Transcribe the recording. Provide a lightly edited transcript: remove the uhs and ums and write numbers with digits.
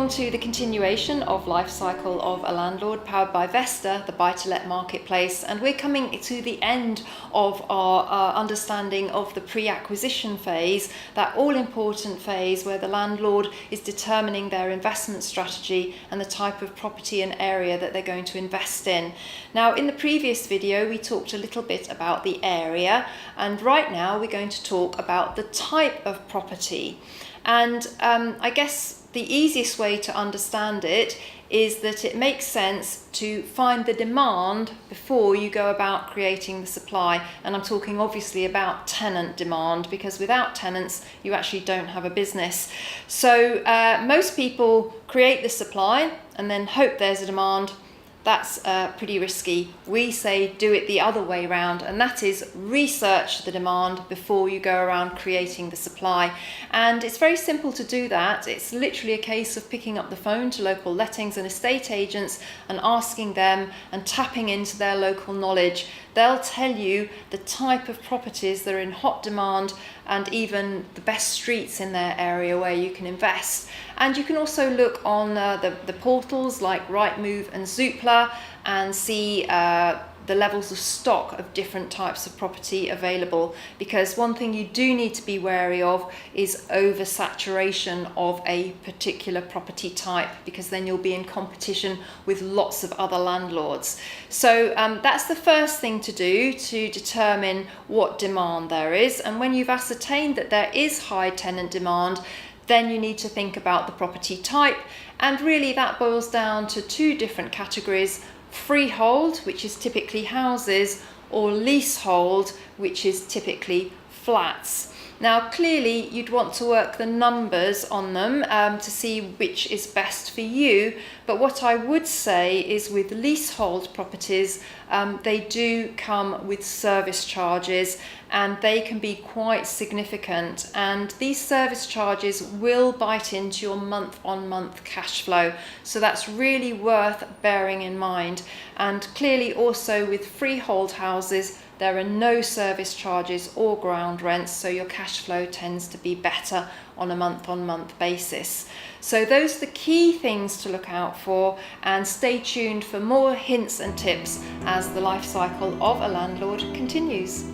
on to the continuation of Lifecycle of a Landlord, powered by Vesta, the buy-to-let marketplace, and we're coming to the end of our understanding of the pre-acquisition phase, that all-important phase where the landlord is determining their investment strategy and the type of property and area that they're going to invest in. Now, in the previous video we talked a little bit about the area, and right now we're going to talk about the type of property. And I guess the easiest way to understand it is that it makes sense to find the demand before you go about creating the supply. And I'm talking obviously about tenant demand, because without tenants you actually don't have a business. So most people create the supply and then hope there's a demand. That's pretty risky. We say do it the other way around, and that is research the demand before you go around creating the supply. And it's very simple to do that. It's literally a case of picking up the phone to local lettings and estate agents and asking them and tapping into their local knowledge. They'll tell you the type of properties that are in hot demand and even the best streets in their area where you can invest. And you can also look on the portals like Rightmove and Zoopla and see the levels of stock of different types of property available, because one thing you do need to be wary of is oversaturation of a particular property type, because then you'll be in competition with lots of other landlords. So that's the first thing to do to determine what demand there is. And when you've ascertained that there is high tenant demand, then you need to think about the property type, and really that boils down to two different categories: freehold, which is typically houses, or leasehold, which is typically flats. Now clearly you'd want to work the numbers on them to see which is best for you, but what I would say is with leasehold properties, they do come with service charges, and they can be quite significant, and these service charges will bite into your month-on-month cash flow, so that's really worth bearing in mind. And clearly also with freehold houses, there are no service charges or ground rents, so your cash flow tends to be better on a month-on-month basis. So those are the key things to look out for, and stay tuned for more hints and tips as the life cycle of a landlord continues.